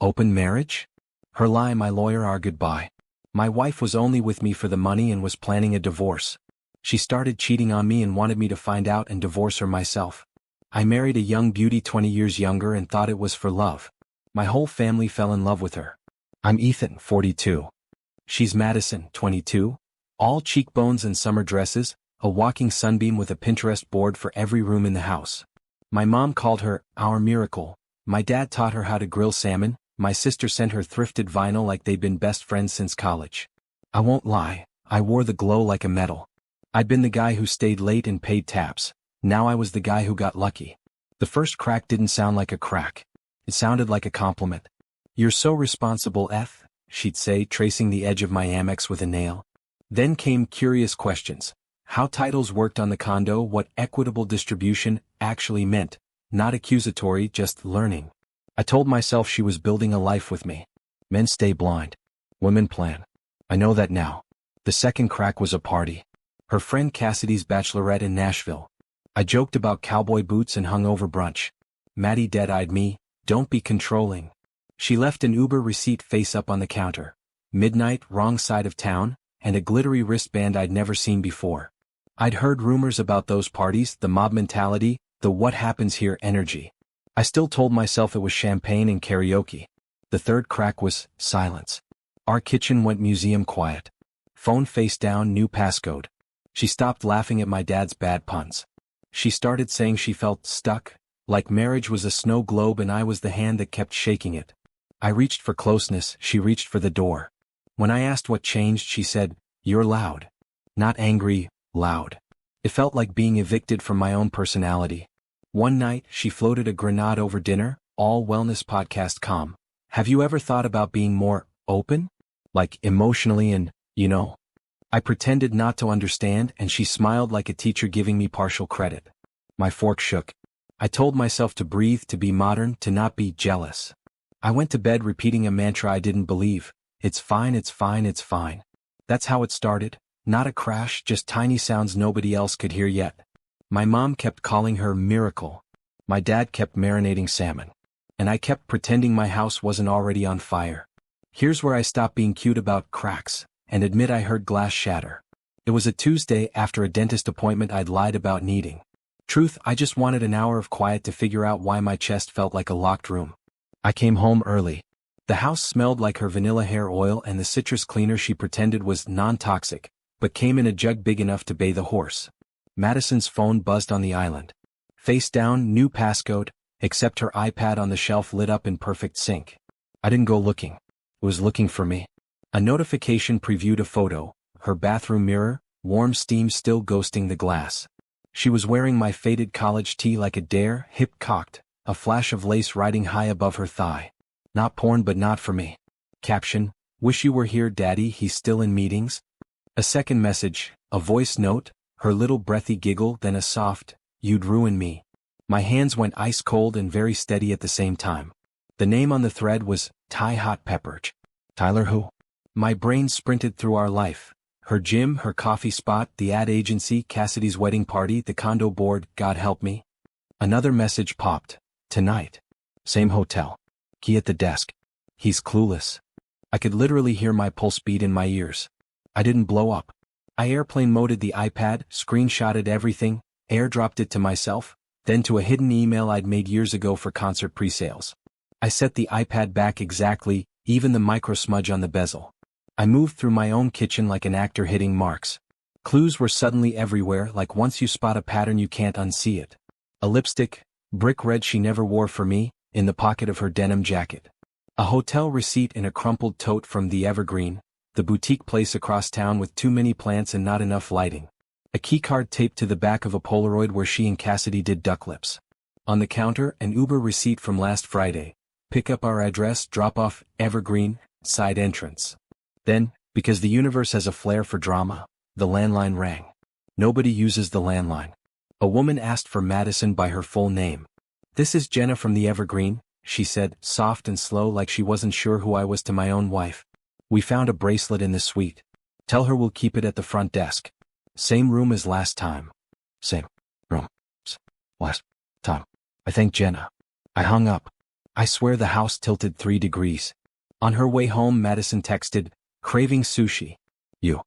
Open marriage? Her lie. My lawyer argued goodbye. My wife was only with me for the money and was planning a divorce. She started cheating on me and wanted me to find out and divorce her myself. I married a young beauty 20 years younger and thought it was for love. My whole family fell in love with her. I'm Ethan, 42. She's Madison, 22. All cheekbones and summer dresses, a walking sunbeam with a Pinterest board for every room in the house. My mom called her our miracle. My dad taught her how to grill salmon. My sister sent her thrifted vinyl like they'd been best friends since college. I won't lie, I wore the glow like a medal. I'd been the guy who stayed late and paid taps. Now I was the guy who got lucky. The first crack didn't sound like a crack. It sounded like a compliment. You're so responsible, Eth, she'd say, tracing the edge of my Amex with a nail. Then came curious questions. How titles worked on the condo, what equitable distribution actually meant. Not accusatory, just learning. I told myself she was building a life with me. Men stay blind. Women plan. I know that now. The second crack was a party. Her friend Cassidy's bachelorette in Nashville. I joked about cowboy boots and hungover brunch. Maddie dead-eyed me, don't be controlling. She left an Uber receipt face up on the counter. Midnight, wrong side of town, and a glittery wristband I'd never seen before. I'd heard rumors about those parties, the mob mentality, the what happens here energy. I still told myself it was champagne and karaoke. The third crack was silence. Our kitchen went museum quiet. Phone face down, new passcode. She stopped laughing at my dad's bad puns. She started saying she felt stuck, like marriage was a snow globe and I was the hand that kept shaking it. I reached for closeness, she reached for the door. When I asked what changed, she said, "You're loud." Not angry, loud. It felt like being evicted from my own personality. One night, she floated a grenade over dinner, all wellness podcast calm. Have you ever thought about being more open? Like emotionally and, I pretended not to understand and she smiled like a teacher giving me partial credit. My fork shook. I told myself to breathe, to be modern, to not be jealous. I went to bed repeating a mantra I didn't believe. It's fine, it's fine, it's fine. That's how it started. Not a crash, just tiny sounds nobody else could hear yet. My mom kept calling her miracle. My dad kept marinating salmon. And I kept pretending my house wasn't already on fire. Here's where I stopped being cute about cracks, and admit I heard glass shatter. It was a Tuesday after a dentist appointment I'd lied about needing. Truth, I just wanted an hour of quiet to figure out why my chest felt like a locked room. I came home early. The house smelled like her vanilla hair oil and the citrus cleaner she pretended was non-toxic, but came in a jug big enough to bathe a horse. Madison's phone buzzed on the island. Face down, new passcode, except her iPad on the shelf lit up in perfect sync. I didn't go looking. It was looking for me. A notification previewed a photo, her bathroom mirror, warm steam still ghosting the glass. She was wearing my faded college tee like a dare, hip cocked, a flash of lace riding high above her thigh. Not porn but not for me. Caption, wish you were here daddy, he's still in meetings. A second message, a voice note, her little breathy giggle, then a soft, you'd ruin me. My hands went ice cold and very steady at the same time. The name on the thread was Ty Hot Pepper. Tyler who? My brain sprinted through our life. Her gym, her coffee spot, the ad agency, Cassidy's wedding party, the condo board, God help me. Another message popped. Tonight. Same hotel. Key at the desk. He's clueless. I could literally hear my pulse beat in my ears. I didn't blow up. I airplane moded the iPad, screenshotted everything, airdropped it to myself, then to a hidden email I'd made years ago for concert pre-sales. I set the iPad back exactly, even the micro smudge on the bezel. I moved through my own kitchen like an actor hitting marks. Clues were suddenly everywhere, like once you spot a pattern you can't unsee it. A lipstick, brick red she never wore for me, in the pocket of her denim jacket. A hotel receipt in a crumpled tote from the Evergreen, the boutique place across town with too many plants and not enough lighting. A keycard taped to the back of a Polaroid where she and Cassidy did duck lips. On the counter, an Uber receipt from last Friday. Pick up our address, drop off, Evergreen, side entrance. Then, because the universe has a flair for drama, the landline rang. Nobody uses the landline. A woman asked for Madison by her full name. This is Jenna from the Evergreen, she said, soft and slow like she wasn't sure who I was to my own wife. We found a bracelet in the suite. Tell her we'll keep it at the front desk. Same room as last time. Same room. Last time. I thanked Jenna. I hung up. I swear the house tilted 3 degrees. On her way home, Madison texted, "Craving sushi. You."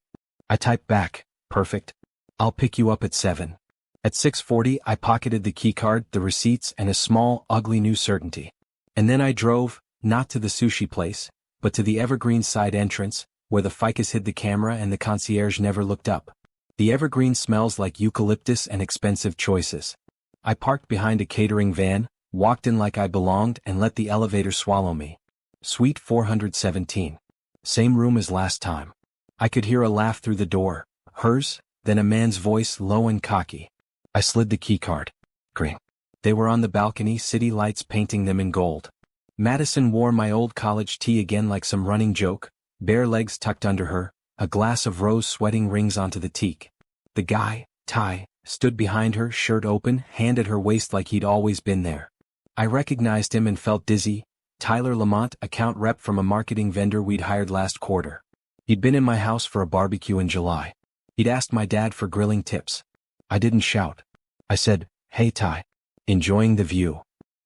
I typed back, "Perfect. I'll pick you up at 7. At 6:40, I pocketed the keycard, the receipts, and a small, ugly new certainty. And then I drove, not to the sushi place, but to the evergreen side entrance, where the ficus hid the camera and the concierge never looked up. The evergreen smells like eucalyptus and expensive choices. I parked behind a catering van, walked in like I belonged, and let the elevator swallow me. Suite 417. Same room as last time. I could hear a laugh through the door, hers, then a man's voice, low and cocky. I slid the keycard. Green. They were on the balcony, city lights painting them in gold. Madison wore my old college tee again like some running joke, bare legs tucked under her, a glass of rose sweating rings onto the teak. The guy, Ty, stood behind her, shirt open, hand at her waist like he'd always been there. I recognized him and felt dizzy. Tyler Lamont, account rep from a marketing vendor we'd hired last quarter. He'd been in my house for a barbecue in July. He'd asked my dad for grilling tips. I didn't shout. I said, "Hey Ty. Enjoying the view."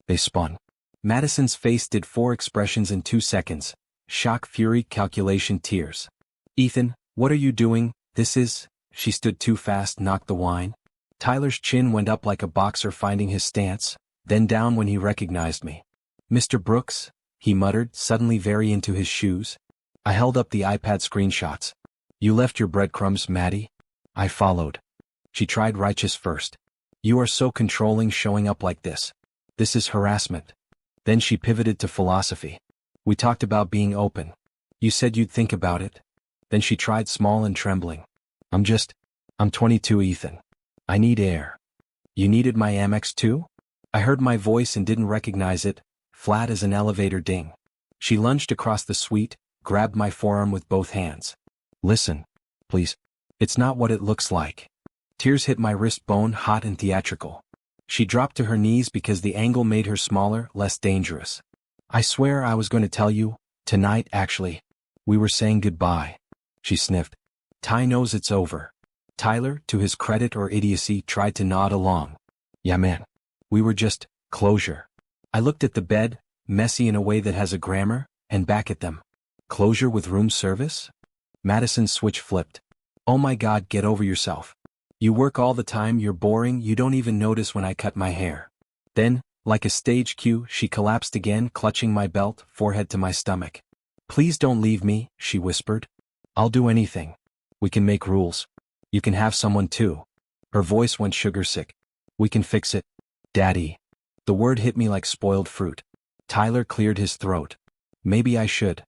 They spun. Madison's face did 4 expressions in 2 seconds. Shock, fury, calculation, tears. "Ethan, what are you doing? This is..." She stood too fast, knocked the wine. Tyler's chin went up like a boxer finding his stance, then down when he recognized me. "Mr. Brooks," he muttered, suddenly very into his shoes. I held up the iPad screenshots. "You left your breadcrumbs, Maddie." I followed. She tried righteous first. "You are so controlling, showing up like this. This is harassment." Then she pivoted to philosophy. "We talked about being open. You said you'd think about it." Then she tried small and trembling. I'm 22, Ethan. I need air." "You needed my Amex too?" I heard my voice and didn't recognize it, flat as an elevator ding. She lunged across the suite, grabbed my forearm with both hands. "Listen, please. It's not what it looks like." Tears hit my wrist bone, hot and theatrical. She dropped to her knees because the angle made her smaller, less dangerous. "I swear I was going to tell you, tonight actually. We were saying goodbye." She sniffed. "Ty knows it's over." Tyler, to his credit or idiocy, tried to nod along. "Yeah man. We were just, closure." I looked at the bed, messy in a way that has a grammar, and back at them. "Closure with room service?" Madison's switch flipped. "Oh my God, get over yourself. You work all the time, you're boring, you don't even notice when I cut my hair." Then, like a stage cue, she collapsed again, clutching my belt, forehead to my stomach. "Please don't leave me," she whispered. "I'll do anything. We can make rules. You can have someone too." Her voice went sugar sick. "We can fix it. Daddy." The word hit me like spoiled fruit. Tyler cleared his throat. "Maybe I should."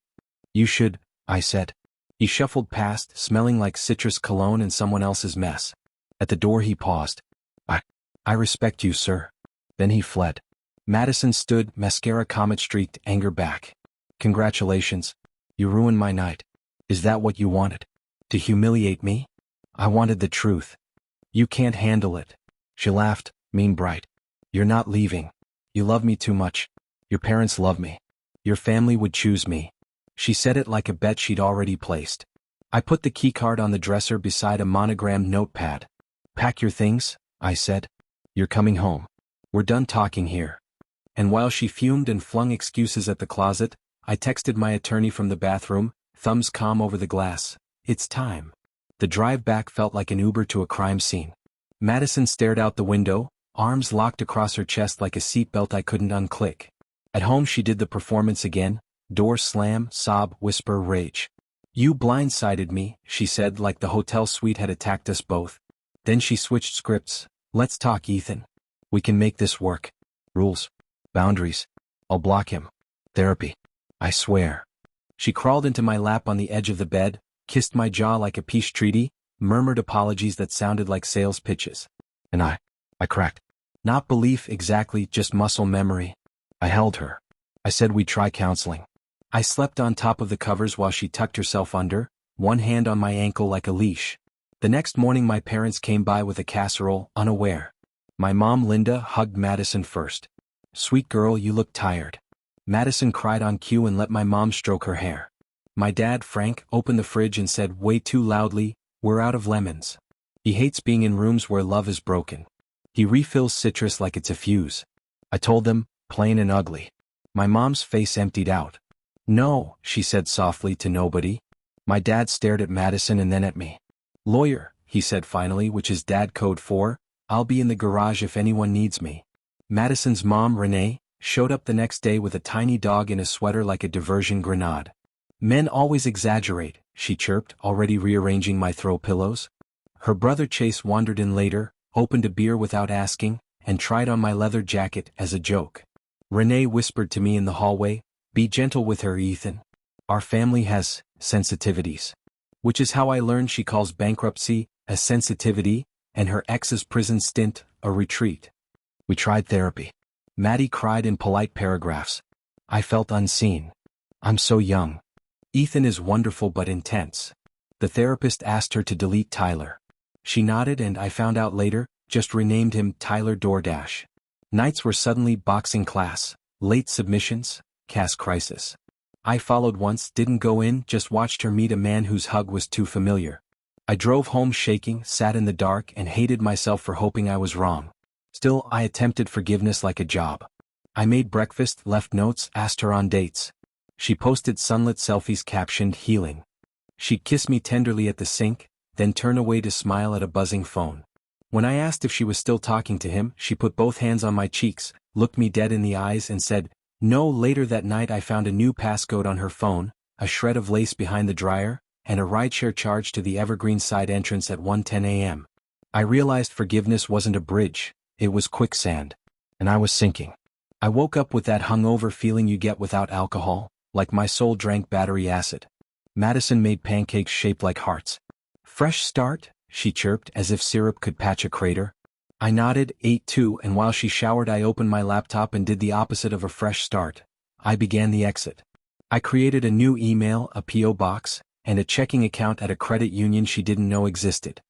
"You should," I said. He shuffled past, smelling like citrus cologne and someone else's mess. At the door he paused. I respect you, sir." Then he fled. Madison stood, mascara comet-streaked, anger back. "Congratulations. You ruined my night. Is that what you wanted? To humiliate me?" "I wanted the truth." "You can't handle it." She laughed, mean bright. "You're not leaving. You love me too much. Your parents love me. Your family would choose me." She said it like a bet she'd already placed. I put the keycard on the dresser beside a monogrammed notepad. "Pack your things," I said. "You're coming home. We're done talking here." And while she fumed and flung excuses at the closet, I texted my attorney from the bathroom, thumbs calm over the glass. "It's time." The drive back felt like an Uber to a crime scene. Madison stared out the window, arms locked across her chest like a seatbelt I couldn't unclick. At home she did the performance again, door slam, sob, whisper, rage. "You blindsided me," she said like the hotel suite had attacked us both. Then she switched scripts. "Let's talk, Ethan. We can make this work. Rules. Boundaries. I'll block him. Therapy. I swear." She crawled into my lap on the edge of the bed, kissed my jaw like a peace treaty, murmured apologies that sounded like sales pitches. And I cracked. Not belief exactly, just muscle memory. I held her. I said we'd try counseling. I slept on top of the covers while she tucked herself under, one hand on my ankle like a leash. The next morning my parents came by with a casserole, unaware. My mom, Linda, hugged Madison first. "Sweet girl, you look tired." Madison cried on cue and let my mom stroke her hair. My dad, Frank, opened the fridge and said way too loudly, "We're out of lemons." He hates being in rooms where love is broken. He refills citrus like it's a fuse. I told them, plain and ugly. My mom's face emptied out. No, she said softly to nobody. My dad stared at Madison and then at me. Lawyer, he said finally, which is dad code for, I'll be in the garage if anyone needs me. Madison's mom, Renee, showed up the next day with a tiny dog in a sweater like a diversion grenade. Men always exaggerate, she chirped, already rearranging my throw pillows. Her brother Chase wandered in later, opened a beer without asking, and tried on my leather jacket as a joke. Renee whispered to me in the hallway, "Be gentle with her, Ethan. Our family has sensitivities." Which is how I learned she calls bankruptcy a sensitivity, and her ex's prison stint a retreat. We tried therapy. Maddie cried in polite paragraphs. I felt unseen. I'm so young. Ethan is wonderful but intense. The therapist asked her to delete Tyler. She nodded and I found out later, just renamed him Tyler DoorDash. Nights were suddenly boxing class, late submissions, Cass crisis. I followed once, didn't go in, just watched her meet a man whose hug was too familiar. I drove home shaking, sat in the dark and hated myself for hoping I was wrong. Still, I attempted forgiveness like a job. I made breakfast, left notes, asked her on dates. She posted sunlit selfies captioned healing. She'd kiss me tenderly at the sink, then turn away to smile at a buzzing phone. When I asked if she was still talking to him, she put both hands on my cheeks, looked me dead in the eyes and said, no. Later that night I found a new passcode on her phone, a shred of lace behind the dryer, and a rideshare charge to the Evergreen side entrance at 1:10 a.m. I realized forgiveness wasn't a bridge, it was quicksand. And I was sinking. I woke up with that hungover feeling you get without alcohol, like my soul drank battery acid. Madison made pancakes shaped like hearts. Fresh start, she chirped as if syrup could patch a crater. I nodded, ate too, and while she showered I opened my laptop and did the opposite of a fresh start. I began the exit. I created a new email, a P.O. box, and a checking account at a credit union she didn't know existed.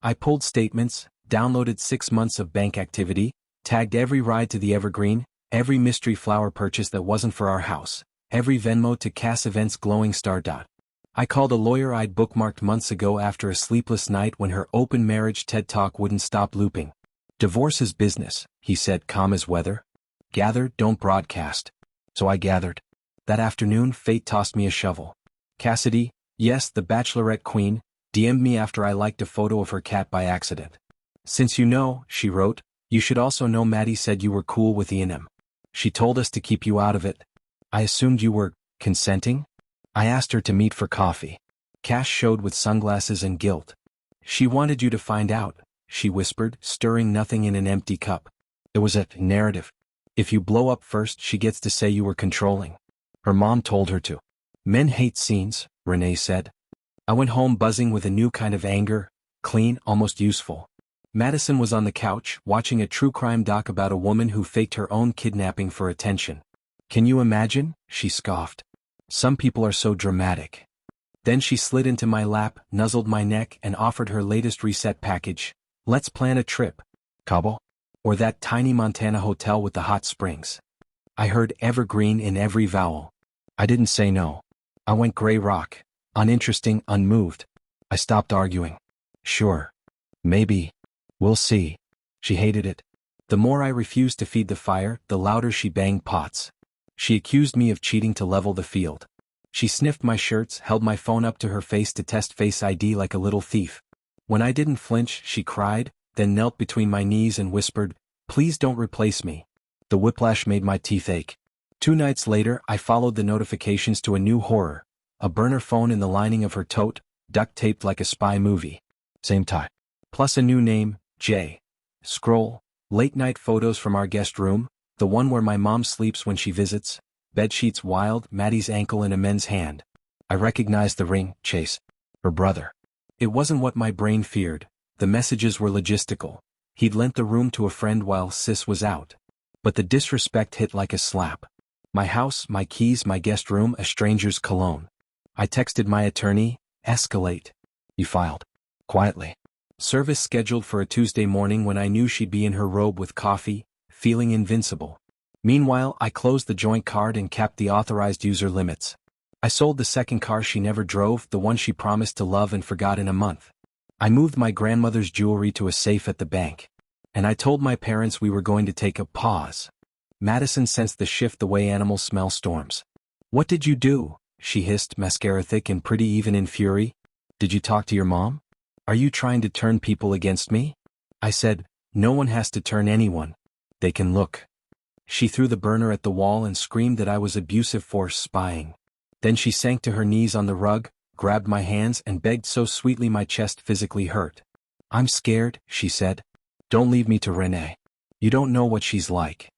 I pulled statements, downloaded 6 months of bank activity, tagged every ride to the Evergreen, every mystery flower purchase that wasn't for our house, every Venmo to Cass Events glowing star. I called a lawyer I'd bookmarked months ago after a sleepless night when her open marriage TED Talk wouldn't stop looping. Divorce is business, he said, calm as weather. Gather, don't broadcast. So I gathered. That afternoon fate tossed me a shovel. Cassidy, yes, the bachelorette queen, DM'd me after I liked a photo of her cat by accident. Since you know, she wrote, you should also know Maddie said you were cool with E&M. She told us to keep you out of it. I assumed you were consenting? I asked her to meet for coffee. Cass showed with sunglasses and guilt. She wanted you to find out, she whispered, stirring nothing in an empty cup. It was a narrative. If you blow up first, she gets to say you were controlling. Her mom told her to. Men hate scenes, Renee said. I went home buzzing with a new kind of anger, clean, almost useful. Madison was on the couch, watching a true crime doc about a woman who faked her own kidnapping for attention. Can you imagine? She scoffed. Some people are so dramatic. Then she slid into my lap, nuzzled my neck and offered her latest reset package. Let's plan a trip. Cabo? Or that tiny Montana hotel with the hot springs. I heard Evergreen in every vowel. I didn't say no. I went gray rock. Uninteresting, unmoved. I stopped arguing. Sure. Maybe. We'll see. She hated it. The more I refused to feed the fire, the louder she banged pots. She accused me of cheating to level the field. She sniffed my shirts, held my phone up to her face to test Face ID like a little thief. When I didn't flinch, she cried, then knelt between my knees and whispered, please don't replace me. The whiplash made my teeth ache. 2 nights later, I followed the notifications to a new horror. A burner phone in the lining of her tote, duct-taped like a spy movie. Same type. Plus a new name, J. Scroll. Late-night photos from our guest room, the one where my mom sleeps when she visits. Bedsheets wild, Maddie's ankle in a men's hand. I recognized the ring, Chase. Her brother. It wasn't what my brain feared. The messages were logistical. He'd lent the room to a friend while Sis was out. But the disrespect hit like a slap. My house, my keys, my guest room, a stranger's cologne. I texted my attorney, escalate. He filed. Quietly. Service scheduled for a Tuesday morning when I knew she'd be in her robe with coffee, feeling invincible. Meanwhile, I closed the joint card and capped the authorized user limits. I sold the second car she never drove, the one she promised to love and forgot in a month. I moved my grandmother's jewelry to a safe at the bank. And I told my parents we were going to take a pause. Madison sensed the shift the way animals smell storms. What did you do? She hissed, mascara thick and pretty even in fury. Did you talk to your mom? Are you trying to turn people against me? I said, no one has to turn anyone. They can look. She threw the burner at the wall and screamed that I was abusive force spying. Then she sank to her knees on the rug, grabbed my hands and begged so sweetly my chest physically hurt. I'm scared, she said. Don't leave me to Renee. You don't know what she's like.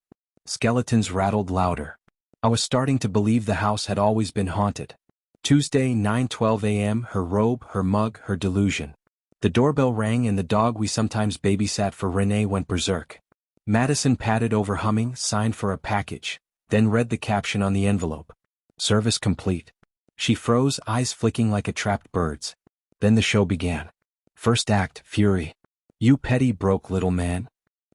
Skeletons rattled louder. I was starting to believe the house had always been haunted. Tuesday, 9:12 a.m., her robe, her mug, her delusion. The doorbell rang and the dog we sometimes babysat for Renee went berserk. Madison patted over humming, signed for a package, then read the caption on the envelope. Service complete. She froze, eyes flicking like a trapped bird's. Then the show began. First act, fury. You petty broke little man.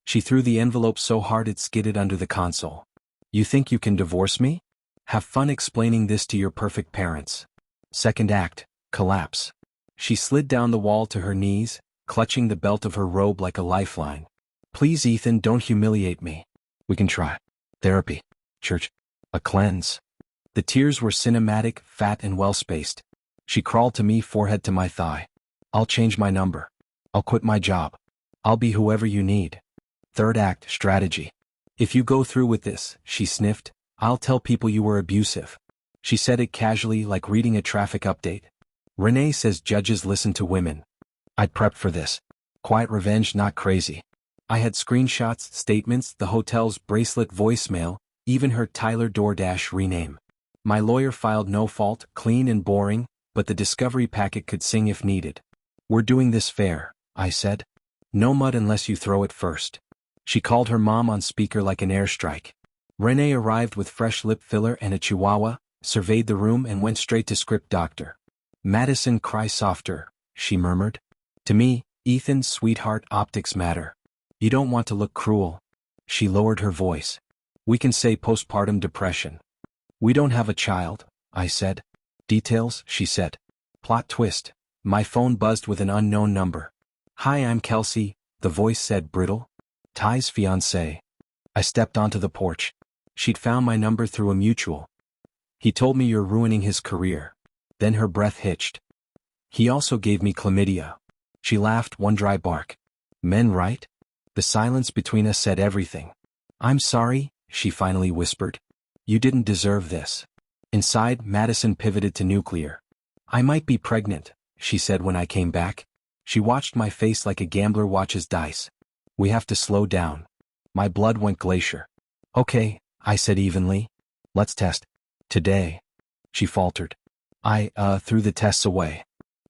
She threw the envelope so hard it skidded under the console. You think you can divorce me? Have fun explaining this to your perfect parents. Second act, collapse. She slid down the wall to her knees, clutching the belt of her robe like a lifeline. Please, Ethan, don't humiliate me. We can try. Therapy. Church. A cleanse. The tears were cinematic, fat and well-spaced. She crawled to me, forehead to my thigh. I'll change my number. I'll quit my job. I'll be whoever you need. Third act, strategy. If you go through with this, she sniffed, I'll tell people you were abusive. She said it casually, like reading a traffic update. Renee says judges listen to women. I'd prepped for this. Quiet revenge, not crazy. I had screenshots, statements, the hotel's bracelet voicemail, even her Tyler DoorDash rename. My lawyer filed no fault, clean and boring, but the discovery packet could sing if needed. We're doing this fair, I said. No mud unless you throw it first. She called her mom on speaker like an airstrike. Renee arrived with fresh lip filler and a chihuahua, surveyed the room and went straight to script doctor. Madison, cry softer, she murmured. To me, Ethan, sweetheart, optics matter. You don't want to look cruel. She lowered her voice. We can say postpartum depression. We don't have a child, I said. Details, she said. Plot twist. My phone buzzed with an unknown number. Hi, I'm Kelsey, the voice said, brittle. Ty's fiancé. I stepped onto the porch. She'd found my number through a mutual. He told me you're ruining his career. Then her breath hitched. He also gave me chlamydia. She laughed, one dry bark. Men, right? The silence between us said everything. I'm sorry, she finally whispered. You didn't deserve this. Inside, Madison pivoted to nuclear. I might be pregnant, she said when I came back. She watched my face like a gambler watches dice. We have to slow down. My blood went glacier. Okay, I said evenly. Let's test. Today. She faltered. I threw the tests away.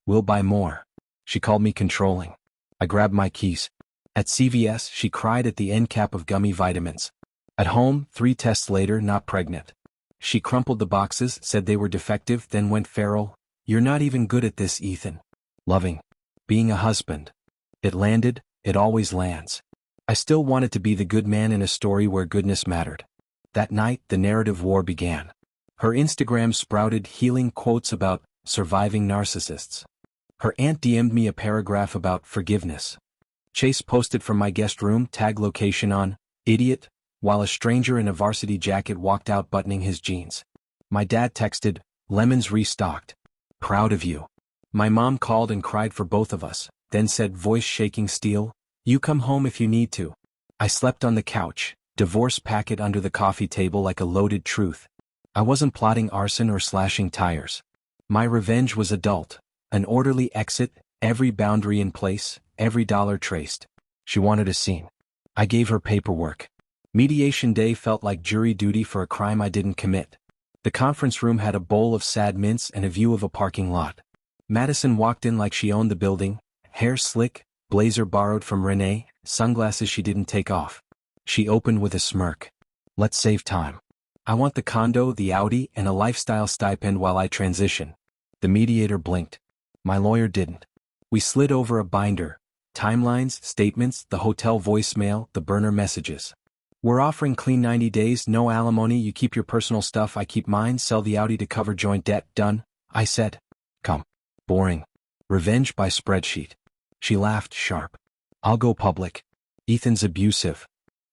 We'll buy more. She called me controlling. I grabbed my keys. At CVS, she cried at the end cap of gummy vitamins. At home, 3 tests later, not pregnant. She crumpled the boxes, said they were defective, then went feral. You're not even good at this, Ethan. Loving. Being a husband. It landed, it always lands. I still wanted to be the good man in a story where goodness mattered. That night, the narrative war began. Her Instagram sprouted healing quotes about surviving narcissists. Her aunt DM'd me a paragraph about forgiveness. Chase posted from my guest room, tag location on, idiot, while a stranger in a varsity jacket walked out buttoning his jeans. My dad texted, lemons restocked. Proud of you. My mom called and cried for both of us, then said, voice shaking steel, you come home if you need to. I slept on the couch, divorce packet under the coffee table like a loaded truth. I wasn't plotting arson or slashing tires. My revenge was adult, an orderly exit, every boundary in place, every dollar traced. She wanted a scene. I gave her paperwork. Mediation day felt like jury duty for a crime I didn't commit. The conference room had a bowl of sad mints and a view of a parking lot. Madison walked in like she owned the building, hair slick, blazer borrowed from Renee, sunglasses she didn't take off. She opened with a smirk. Let's save time. I want the condo, the Audi, and a lifestyle stipend while I transition. The mediator blinked. My lawyer didn't. We slid over a binder. Timelines, statements, the hotel voicemail, the burner messages. We're offering clean 90 days, no alimony, you keep your personal stuff, I keep mine, sell the Audi to cover joint debt, done, I said. Come. Boring. Revenge by spreadsheet. She laughed sharp. I'll go public. Ethan's abusive.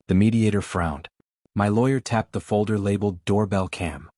The mediator frowned. My lawyer tapped the folder labeled doorbell cam.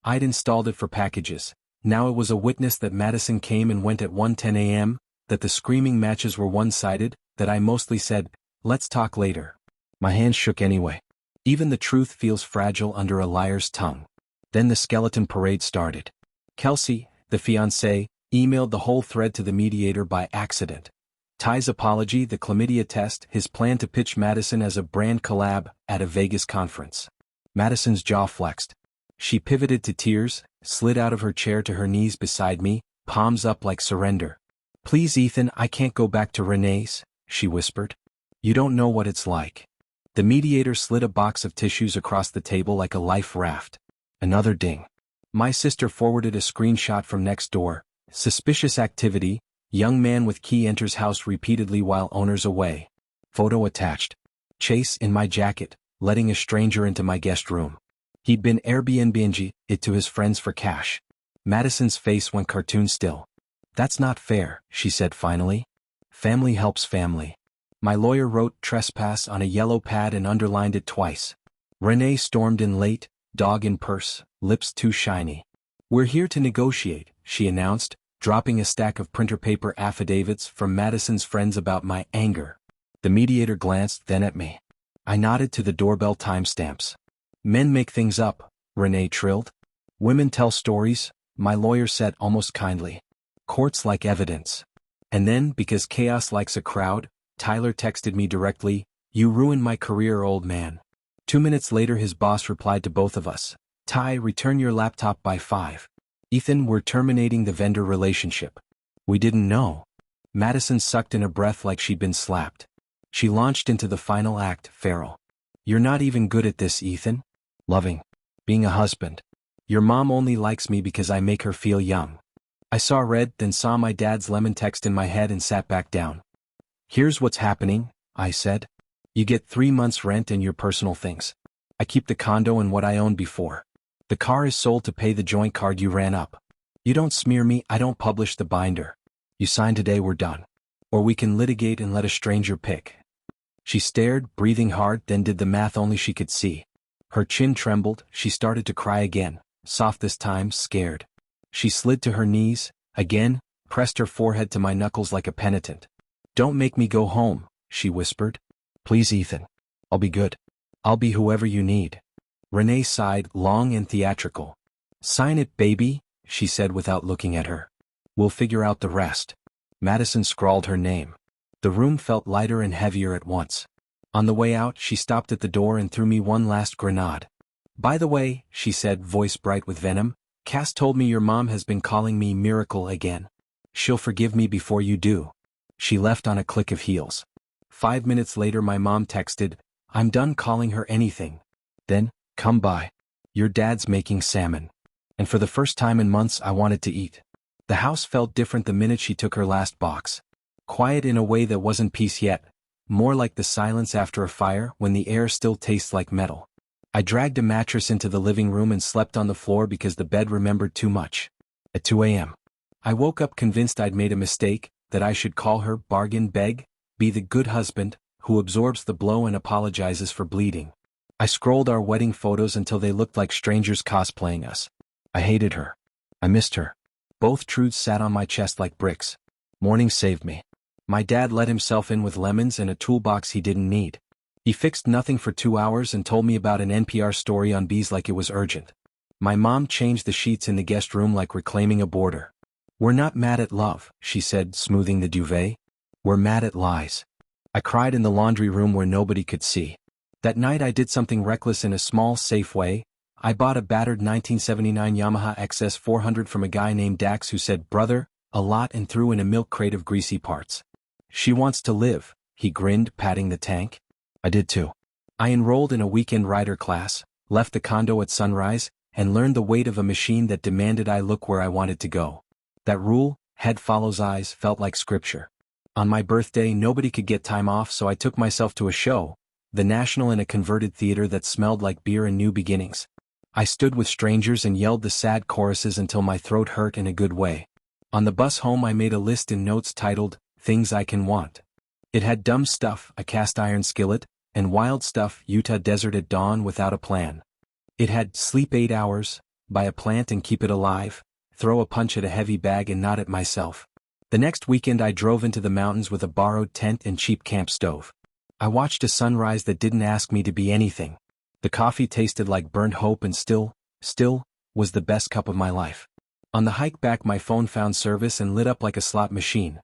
I'd installed it for packages. Now it was a witness that Madison came and went at 1:10 a.m., that the screaming matches were one-sided, that I mostly said, "Let's talk later." My hands shook anyway. Even the truth feels fragile under a liar's tongue. Then the skeleton parade started. Kelsey, the fiancée, emailed the whole thread to the mediator by accident. Ty's apology, the chlamydia test, his plan to pitch Madison as a brand collab at a Vegas conference. Madison's jaw flexed. She pivoted to tears, slid out of her chair to her knees beside me, palms up like surrender. "Please, Ethan, I can't go back to Renee's," she whispered. "You don't know what it's like." The mediator slid a box of tissues across the table like a life raft. Another ding. My sister forwarded a screenshot from next door. Suspicious activity. Young man with key enters house repeatedly while owner's away. Photo attached. Chase in my jacket, letting a stranger into my guest room. He'd been Airbnb-ing it to his friends for cash. Madison's face went cartoon still. "That's not fair," she said finally. "Family helps family." My lawyer wrote trespass on a yellow pad and underlined it twice. Renee stormed in late, dog in purse, lips too shiny. "We're here to negotiate," she announced, dropping a stack of printer paper affidavits from Madison's friends about my anger. The mediator glanced then at me. I nodded to the doorbell timestamps. "Men make things up," Renee trilled. "Women tell stories," my lawyer said almost kindly. "Courts like evidence." And then, because chaos likes a crowd, Tyler texted me directly, "You ruined my career, old man." 2 minutes later his boss replied to both of us, "Ty, return your laptop by 5. Ethan, we're terminating the vendor relationship." We didn't know. Madison sucked in a breath like she'd been slapped. She launched into the final act, feral. "You're not even good at this, Ethan. Loving. Being a husband. Your mom only likes me because I make her feel young." I saw red, then saw my dad's lemon text in my head and sat back down. "Here's what's happening," I said. "You get 3 months' rent and your personal things. I keep the condo and what I owned before. The car is sold to pay the joint card you ran up. You don't smear me, I don't publish the binder. You sign today, we're done. Or we can litigate and let a stranger pick." She stared, breathing hard, then did the math only she could see. Her chin trembled, she started to cry again, soft this time, scared. She slid to her knees, again, pressed her forehead to my knuckles like a penitent. "Don't make me go home," she whispered. "Please, Ethan. I'll be good. I'll be whoever you need." Renee sighed, long and theatrical. "Sign it, baby," she said without looking at her. "We'll figure out the rest." Madison scrawled her name. The room felt lighter and heavier at once. On the way out, she stopped at the door and threw me one last grenade. "By the way," she said, voice bright with venom, "Cass told me your mom has been calling me Miracle again. She'll forgive me before you do." She left on a click of heels. 5 minutes later my mom texted, "I'm done calling her anything." Then, "Come by. Your dad's making salmon." And for the first time in months I wanted to eat. The house felt different the minute she took her last box. Quiet in a way that wasn't peace yet, more like the silence after a fire when the air still tastes like metal. I dragged a mattress into the living room and slept on the floor because the bed remembered too much. At 2 a.m. I woke up convinced I'd made a mistake, that I should call her, bargain, beg, be the good husband, who absorbs the blow and apologizes for bleeding. I scrolled our wedding photos until they looked like strangers cosplaying us. I hated her. I missed her. Both truths sat on my chest like bricks. Morning saved me. My dad let himself in with lemons and a toolbox he didn't need. He fixed nothing for 2 hours and told me about an NPR story on bees like it was urgent. My mom changed the sheets in the guest room like reclaiming a border. "We're not mad at love," she said, smoothing the duvet. "We're mad at lies." I cried in the laundry room where nobody could see. That night I did something reckless in a small, safe way. I bought a battered 1979 Yamaha XS 400 from a guy named Dax who said, "Brother," a lot and threw in a milk crate of greasy parts. "She wants to live," he grinned, patting the tank. I did too. I enrolled in a weekend rider class, left the condo at sunrise, and learned the weight of a machine that demanded I look where I wanted to go. That rule, head follows eyes, felt like scripture. On my birthday nobody could get time off, so I took myself to a show, the National, in a converted theater that smelled like beer and new beginnings. I stood with strangers and yelled the sad choruses until my throat hurt in a good way. On the bus home I made a list in notes titled, "Things I Can Want." It had dumb stuff, a cast iron skillet, and wild stuff. Utah desert at dawn without a plan. It had sleep 8 hours, buy a plant and keep it alive, throw a punch at a heavy bag and not at myself. The next weekend I drove into the mountains with a borrowed tent and cheap camp stove. I watched a sunrise that didn't ask me to be anything. The coffee tasted like burnt hope and still, was the best cup of my life. On the hike back my phone found service and lit up like a slot machine.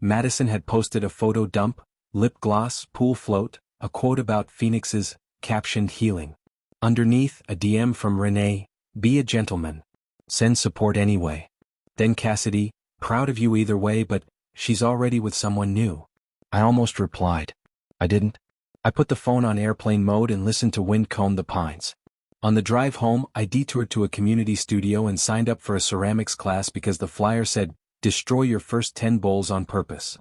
Madison had posted a photo dump, lip gloss, pool float, a quote about phoenixes, captioned healing. Underneath, a DM from Renee, be a gentleman. Send support anyway. Then Cassidy, proud of you either way but, she's already with someone new. I almost replied. I didn't. I put the phone on airplane mode and listened to wind comb the pines. On the drive home, I detoured to a community studio and signed up for a ceramics class because the flyer said, destroy your first 10 bowls on purpose.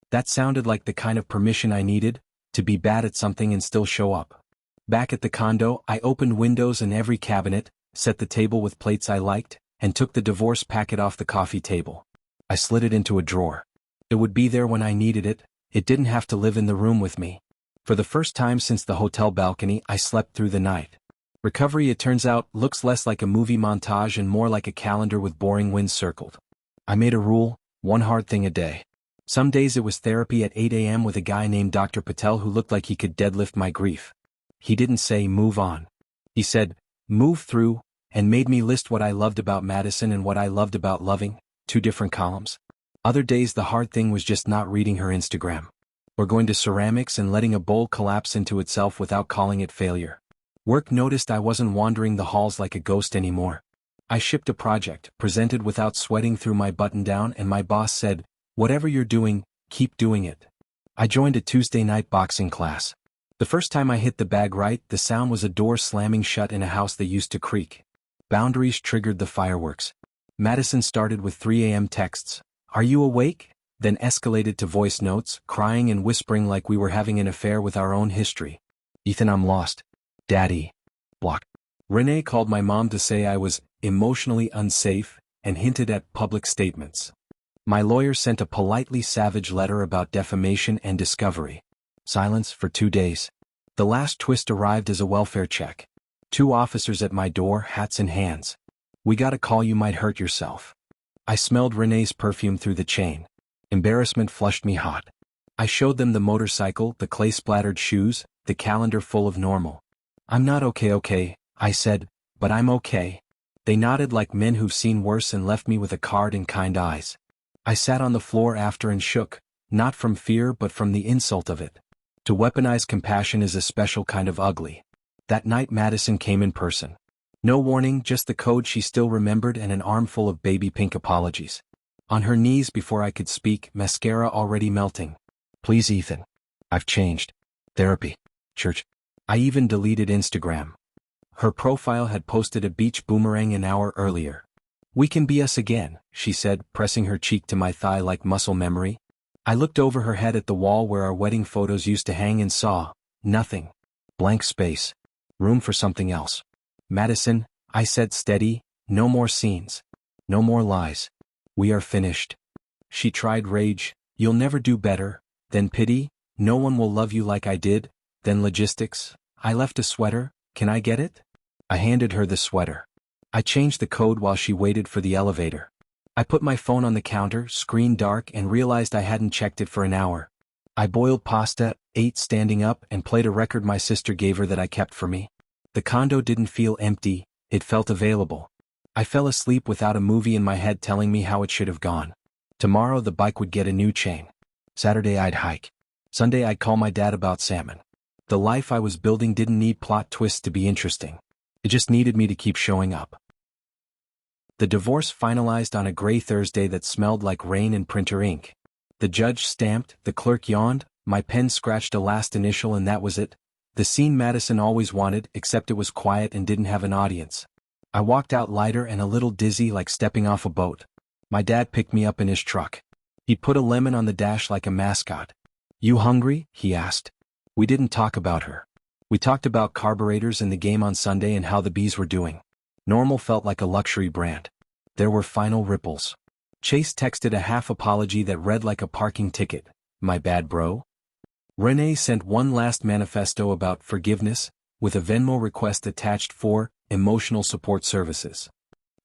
That sounded like the kind of permission I needed, to be bad at something and still show up. Back at the condo, I opened windows in every cabinet, set the table with plates I liked, and took the divorce packet off the coffee table. I slid it into a drawer. It would be there when I needed it, it didn't have to live in the room with me. For the first time since the hotel balcony, I slept through the night. Recovery, it turns out, looks less like a movie montage and more like a calendar with boring wins circled. I made a rule, one hard thing a day. Some days it was therapy at 8 a.m. with a guy named Dr. Patel who looked like he could deadlift my grief. He didn't say move on. He said, move through, and made me list what I loved about Madison and what I loved about loving, 2 different columns. Other days the hard thing was just not reading her Instagram. Or going to ceramics and letting a bowl collapse into itself without calling it failure. Work noticed I wasn't wandering the halls like a ghost anymore. I shipped a project, presented without sweating through my button-down, and my boss said, whatever you're doing, keep doing it. I joined a Tuesday night boxing class. The first time I hit the bag right, the sound was a door slamming shut in a house that used to creak. Boundaries triggered the fireworks. Madison started with 3 a.m. texts. Are you awake? Then escalated to voice notes, crying and whispering like we were having an affair with our own history. Ethan, I'm lost. Daddy. Block. Renee called my mom to say I was emotionally unsafe and hinted at public statements. My lawyer sent a politely savage letter about defamation and discovery. Silence for 2 days. The last twist arrived as a welfare check. 2 officers at my door, hats in hands. We got a call, you might hurt yourself. I smelled Renee's perfume through the chain. Embarrassment flushed me hot. I showed them the motorcycle, the clay-splattered shoes, the calendar full of normal. I'm not okay, I said, but I'm okay. They nodded like men who've seen worse and left me with a card and kind eyes. I sat on the floor after and shook, not from fear but from the insult of it. To weaponize compassion is a special kind of ugly. That night Madison came in person. No warning, just the code she still remembered and an armful of baby pink apologies. On her knees before I could speak, mascara already melting. Please, Ethan. I've changed. Therapy. Church. I even deleted Instagram. Her profile had posted a beach boomerang an hour earlier. We can be us again, she said, pressing her cheek to my thigh like muscle memory. I looked over her head at the wall where our wedding photos used to hang and saw nothing. Blank space. Room for something else. Madison, I said steady, no more scenes. No more lies. We are finished. She tried rage, you'll never do better. Then pity, no one will love you like I did. Then logistics, I left a sweater, can I get it? I handed her the sweater. I changed the code while she waited for the elevator. I put my phone on the counter, screen dark, and realized I hadn't checked it for an hour. I boiled pasta, ate standing up, and played a record my sister gave her that I kept for me. The condo didn't feel empty, it felt available. I fell asleep without a movie in my head telling me how it should have gone. Tomorrow the bike would get a new chain. Saturday I'd hike. Sunday I'd call my dad about salmon. The life I was building didn't need plot twists to be interesting. It just needed me to keep showing up. The divorce finalized on a gray Thursday that smelled like rain and printer ink. The judge stamped, the clerk yawned, my pen scratched a last initial and that was it. The scene Madison always wanted, except it was quiet and didn't have an audience. I walked out lighter and a little dizzy like stepping off a boat. My dad picked me up in his truck. He put a lemon on the dash like a mascot. You hungry? He asked. We didn't talk about her. We talked about carburetors and the game on Sunday and how the bees were doing. Normal felt like a luxury brand. There were final ripples. Chase texted a half apology that read like a parking ticket. My bad, bro. Renee sent one last manifesto about forgiveness, with a Venmo request attached for emotional support services.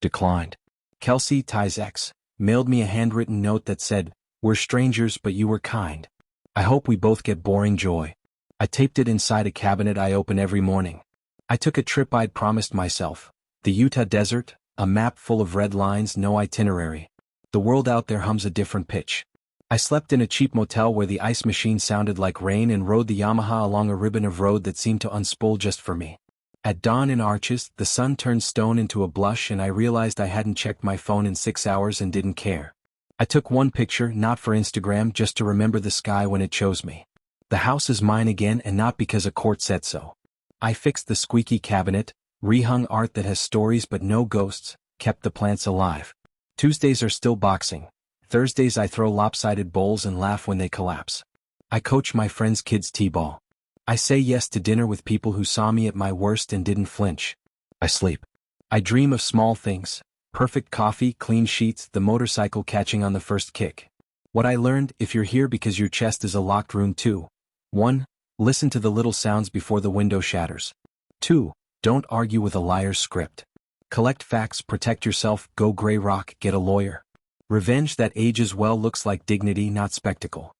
Declined. Kelsey, Ty's ex, mailed me a handwritten note that said, "We're strangers but you were kind. I hope we both get boring joy." I taped it inside a cabinet I open every morning. I took a trip I'd promised myself. The Utah desert, a map full of red lines, no itinerary. The world out there hums a different pitch. I slept in a cheap motel where the ice machine sounded like rain and rode the Yamaha along a ribbon of road that seemed to unspool just for me. At dawn in Arches, the sun turned stone into a blush and I realized I hadn't checked my phone in 6 hours and didn't care. I took one picture, not for Instagram, just to remember the sky when it chose me. The house is mine again, and not because a court said so. I fixed the squeaky cabinet, rehung art that has stories but no ghosts, kept the plants alive. Tuesdays are still boxing. Thursdays I throw lopsided bowls and laugh when they collapse. I coach my friends' kids' t-ball. I say yes to dinner with people who saw me at my worst and didn't flinch. I sleep. I dream of small things. Perfect coffee, clean sheets, the motorcycle catching on the first kick. What I learned: if you're here because your chest is a locked room, 2. 1. Listen to the little sounds before the window shatters. 2. Don't argue with a liar's script. Collect facts, protect yourself, go gray rock, get a lawyer. Revenge that ages well looks like dignity, not spectacle.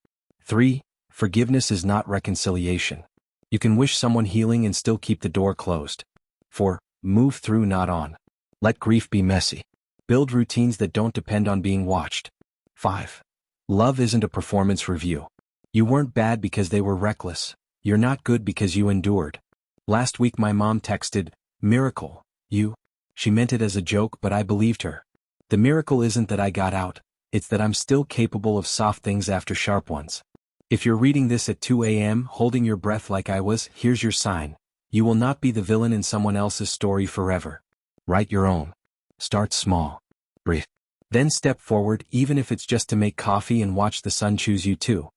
3. Forgiveness is not reconciliation. You can wish someone healing and still keep the door closed. 4. Move through, not on. Let grief be messy. Build routines that don't depend on being watched. 5. Love isn't a performance review. You weren't bad because they were reckless. You're not good because you endured. Last week my mom texted, "Miracle, you." She meant it as a joke, but I believed her. The miracle isn't that I got out, it's that I'm still capable of soft things after sharp ones. If you're reading this at 2 a.m. holding your breath like I was, here's your sign. You will not be the villain in someone else's story forever. Write your own. Start small. Breathe. Then step forward, even if it's just to make coffee and watch the sun choose you too.